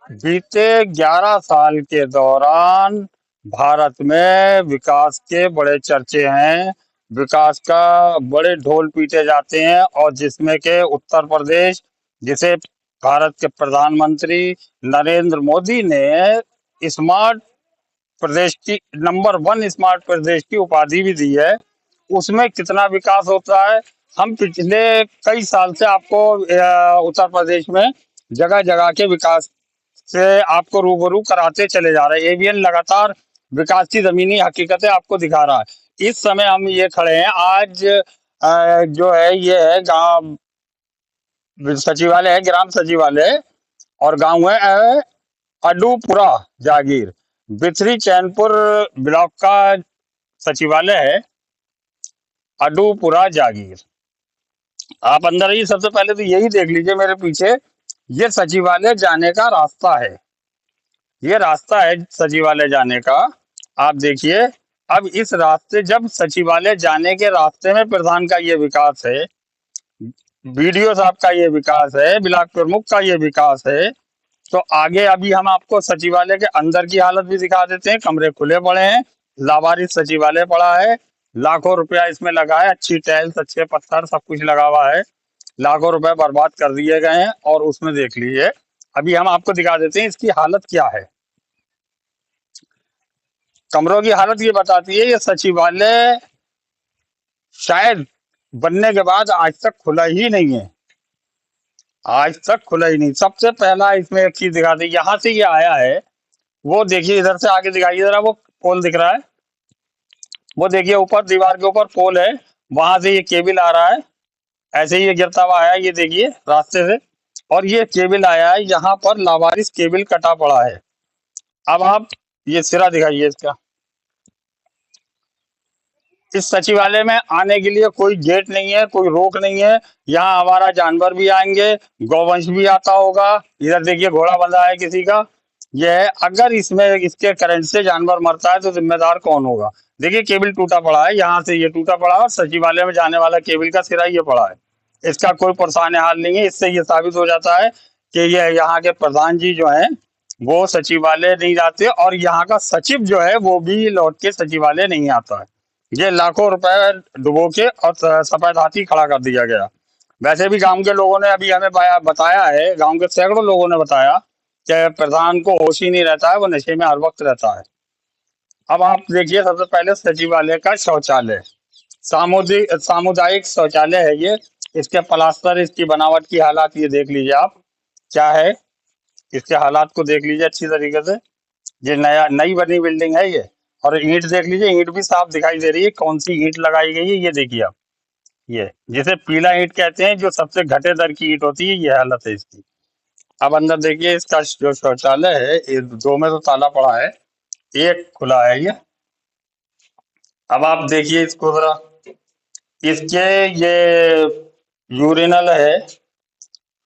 बीते 11 साल के दौरान भारत में विकास के बड़े चर्चे हैं। विकास का बड़े ढोल पीटे जाते हैं और जिसमें के उत्तर प्रदेश, जिसे भारत के प्रधानमंत्री नरेंद्र मोदी ने स्मार्ट प्रदेश की नंबर 1 स्मार्ट प्रदेश की उपाधि भी दी है। उसमें कितना विकास होता है, हम पिछले कई साल से आपको उत्तर प्रदेश में जगह जगह के विकास से आपको रूबरू कराते चले जा रहे हैं। एबीएन लगातार विकास की जमीनी हकीकतें आपको दिखा रहा है। इस समय हम ये खड़े हैं आज, जो है ये है गांव सचिवालय है, ग्राम सचिवालय, और गांव है अडूपुरा जागीर, बिथरी चैनपुर ब्लॉक का सचिवालय है अडूपुरा जागीर। आप अंदर ही सबसे पहले तो यही देख लीजिए मेरे पीछे, ये सचिवालय जाने का रास्ता है। ये रास्ता है सचिवालय जाने का, आप देखिए। अब इस रास्ते, जब सचिवालय जाने के रास्ते में प्रधान का ये विकास है, बीडीओ साहब का ये विकास है, ब्लॉक प्रमुख का ये विकास है, तो आगे अभी हम आपको सचिवालय के अंदर की हालत भी दिखा देते हैं। कमरे खुले पड़े हैं, लावारिस सचिवालय पड़ा है, लाखों रुपया इसमें लगा है, अच्छी टाइल्स, अच्छे पत्थर, सब कुछ लगा हुआ है। लाखों रुपए बर्बाद कर दिए गए हैं और उसमें देख लीजिए, अभी हम आपको दिखा देते हैं इसकी हालत क्या है। कमरों की हालत ये बताती है, ये सचिवालय शायद बनने के बाद आज तक खुला ही नहीं है, आज तक खुला ही नहीं। सबसे पहला इसमें एक चीज दिखा दी, यहाँ से ये आया है, वो देखिए इधर से आगे दिखाइए जरा, वो पोल दिख रहा है, वो देखिए ऊपर दीवार के ऊपर पोल है, वहां से ये केबल आ रहा है, ऐसे ही ये गिरता हुआ आया, ये देखिए रास्ते से, और ये केबल आया है, यहाँ पर लावारिस केबल कटा पड़ा है। अब आप ये सिरा दिखाइए इसका। इस सचिवालय में आने के लिए कोई गेट नहीं है, कोई रोक नहीं है। यहाँ हमारा जानवर भी आएंगे, गौवंश भी आता होगा। इधर देखिए घोड़ा बंधा है किसी का। यह है, अगर इसमें इसके करंट से जानवर मरता है तो जिम्मेदार कौन होगा। देखिए केबल टूटा पड़ा है, यहाँ से ये टूटा पड़ा है और सचिवालय में जाने वाला केबल का सिरा ये पड़ा है। इसका कोई परेशान हाल नहीं है। इससे ये साबित हो जाता है कि ये यहाँ के प्रधान जी जो है वो सचिवालय नहीं जाते, और यहाँ का सचिव जो है वो भी लौट के सचिवालय नहीं आता है। ये लाखों रुपए डुबो के और सफेद हाथी खड़ा कर दिया गया। वैसे भी गांव के लोगों ने अभी हमें बताया है, गांव के सैकड़ों लोगों ने बताया कि प्रधान को होश ही नहीं रहता है, वो नशे में हर वक्त रहता है। अब आप देखिए सबसे पहले सचिवालय का शौचालय, सामुदायिक शौचालय है ये। इसके प्लास्टर, इसकी बनावट की हालात ये देख लीजिए आप, क्या है इसके हालात को देख लीजिए अच्छी तरीके से। ये नई बनी बिल्डिंग है ये, और ईंट देख लीजिए, ईंट भी साफ दिखाई दे रही है, कौन सी ईंट लगाई गई है ये देखिए आप। ये जिसे पीला ईंट कहते हैं, जो सबसे घटे दर की ईंट होती है, ये हालत है इसकी। अब अंदर देखिए, इसका जो शौचालय है, ये दो में तो ताला पड़ा है, एक खुला है ये। अब आप देखिए इसको जरा, इसके ये यूरिनल है।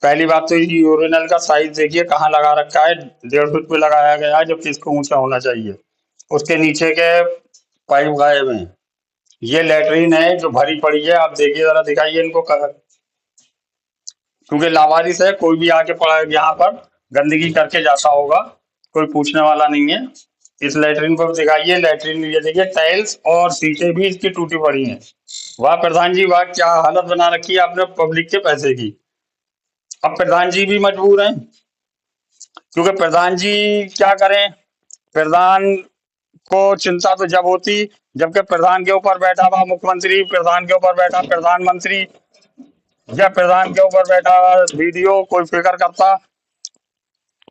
पहली बात तो ये यूरिनल का साइज देखिए कहाँ लगा रखा है, 1.5 फुट पे लगाया गया है, जबकि इसको ऊंचा होना चाहिए। उसके नीचे के पाइप गायब हैं। ये लेटरिन है जो भरी पड़ी है, आप देखिए जरा, दिखाइए इनको क्योंकि लावारिस है, कोई भी आके पड़ा यहाँ पर गंदगी करके जाता होगा, कोई पूछने वाला नहीं है। इस लेटरिन को दिखाइए, लेटरिन ये देखिए, टाइल्स और सीटें भी इसकी टूटी पड़ी हैं। वाह प्रधान जी वाह, क्या हालत बना रखी है आपने पब्लिक के पैसे की। अब प्रधान जी भी मजबूर हैं, क्योंकि प्रधान जी क्या करें। प्रधान को चिंता तो जब होती जबकि प्रधान के ऊपर बैठा हुआ मुख्यमंत्री, प्रधान के ऊपर बैठा प्रधानमंत्री, या प्रधान के ऊपर बैठा बीडीओ, कोई फिक्र करता।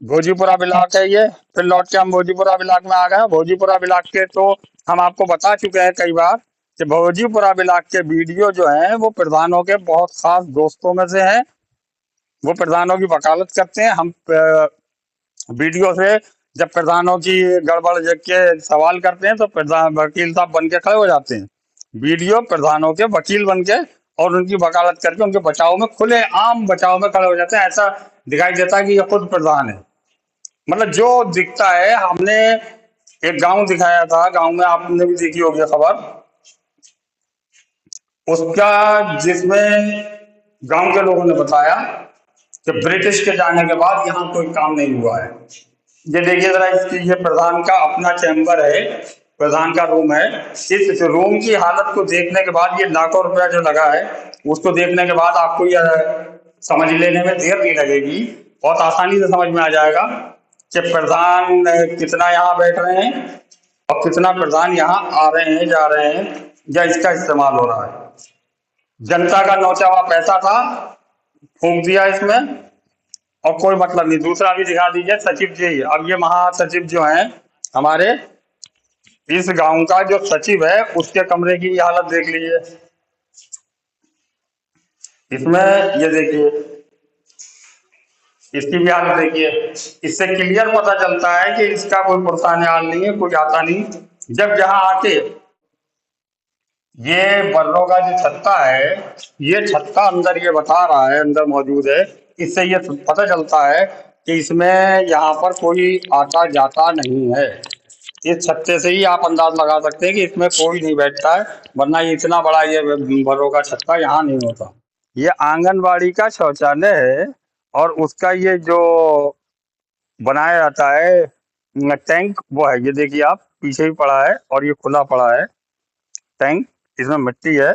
भोजीपुरा ब्लॉक है ये, फिर लौट के हम भोजीपुरा ब्लॉक में आ गए। भोजीपुरा ब्लॉक के तो हम आपको बता चुके हैं कई बार कि भोजीपुरा ब्लॉक के बीडीओ जो हैं वो प्रधानों के बहुत खास दोस्तों में से हैं। वो प्रधानों की वकालत करते हैं। हम बीडीओ से जब प्रधानों की गड़बड़ देख के सवाल करते हैं तो प्रधान वकील साहब बन के खड़े हो जाते हैं। बीडीओ प्रधानों के वकील बन के और उनकी वकालत करके उनके बचाव में, खुले आम बचाव में खड़े हो जाते हैं। ऐसा दिखाई देता है कि ये खुद प्रधान है। मतलब जो दिखता है, हमने एक गांव दिखाया था, गांव में आपने भी देखी होगी खबर उसका, जिसमें गांव के लोगों ने बताया कि ब्रिटिश के जाने के बाद यहाँ कोई काम नहीं हुआ है। ये देखिए जरा, इसकी ये प्रधान का अपना चैम्बर है, प्रधान का रूम है। इस रूम की हालत को देखने के बाद, ये लाखों रुपया जो लगा है उसको देखने के बाद आपको यह समझ लेने में देर नहीं लगेगी, बहुत आसानी से समझ में आ जाएगा कि प्रधान कितना यहाँ बैठ रहे हैं और कितना प्रधान यहाँ आ रहे हैं, जा रहे हैं, या इसका इस्तेमाल हो रहा है। जनता का नौचा हुआ पैसा था, फूंक दिया इसमें, और कोई मतलब नहीं। दूसरा भी दिखा दीजिए सचिव जी। अब ये महासचिव जो हैं हमारे, इस गांव का जो सचिव है उसके कमरे की हालत देख लीजिए। इसमें ये देखिए, इसकी भी हालत देखिए। इससे क्लियर पता चलता है कि इसका कोई पुरसाने हाल नहीं है, कोई आता नहीं। जब यहाँ आके ये बर्रों का जो छत्ता है, ये छत्ता अंदर ये बता रहा है अंदर मौजूद है, इससे ये पता चलता है कि इसमें यहाँ पर कोई आता जाता नहीं है। इस छत्ते से ही आप अंदाज लगा सकते हैं कि इसमें कोई नहीं बैठता है, वरना ये इतना बड़ा ये बर्रों का छत्ता यहाँ नहीं होता। ये आंगनबाड़ी का शौचालय है, और उसका ये जो बनाया जाता है टैंक, वो है ये देखिए आप, पीछे ही पड़ा है और ये खुला पड़ा है टैंक। इसमें मिट्टी है,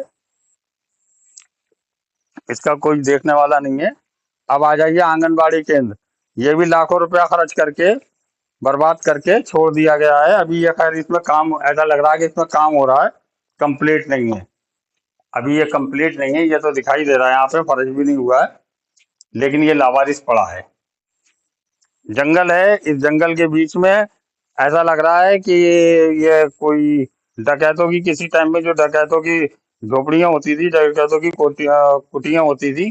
इसका कोई देखने वाला नहीं है। अब आ जाइए आंगनबाड़ी केंद्र, ये भी लाखों रुपया खर्च करके बर्बाद करके छोड़ दिया गया है। अभी ये खैर इसमें काम, ऐसा लग रहा है कि इसमें काम हो रहा है, कंप्लीट नहीं है अभी, ये कंप्लीट नहीं है। ये तो दिखाई दे रहा है यहाँ पे फर्श भी नहीं हुआ है, लेकिन ये लावारिस पड़ा है। जंगल है, इस जंगल के बीच में ऐसा लग रहा है कि ये कोई डकैतों की, किसी टाइम में जो डकैतों की झोपड़ियां होती थी, डकैतों की कुटियां होती थी,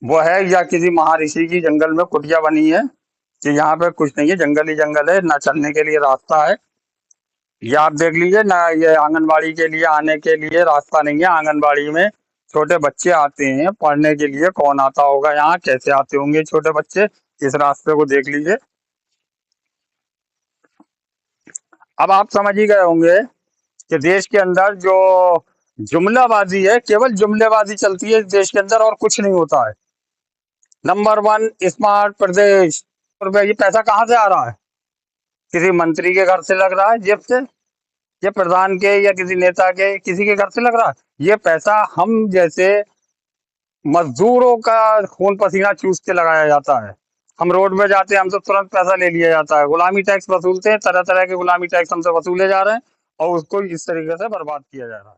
वो है, या किसी महर्षि की जंगल में कुटिया बनी है कि यहाँ पे कुछ नहीं है, जंगल ही जंगल है, ना चलने के लिए रास्ता है। ये आप देख लीजिए ना, ये आंगनबाड़ी के लिए आने के लिए रास्ता नहीं है। आंगनबाड़ी में छोटे बच्चे आते हैं पढ़ने के लिए, कौन आता होगा यहाँ, कैसे आते होंगे छोटे बच्चे, इस रास्ते को देख लीजिए। अब आप समझ ही गए होंगे कि देश के अंदर जो जुमलाबाजी है, केवल जुमलेबाजी चलती है इस देश के अंदर, और कुछ नहीं होता है। नंबर 1 स्मार्ट प्रदेश। रुपए, ये पैसा कहाँ से आ रहा है? किसी मंत्री के घर से लग रहा है जेब से, या प्रधान के, या किसी नेता के, किसी के घर से लग रहा है। ये पैसा हम जैसे मजदूरों का खून पसीना चूस के लगाया जाता है। हम रोड में जाते हैं, हमसे तुरंत पैसा ले लिया जाता है। गुलामी टैक्स वसूलते हैं, तरह तरह के गुलामी टैक्स हमसे वसूले जा रहे हैं, और उसको इस तरीके से बर्बाद किया जा रहा है।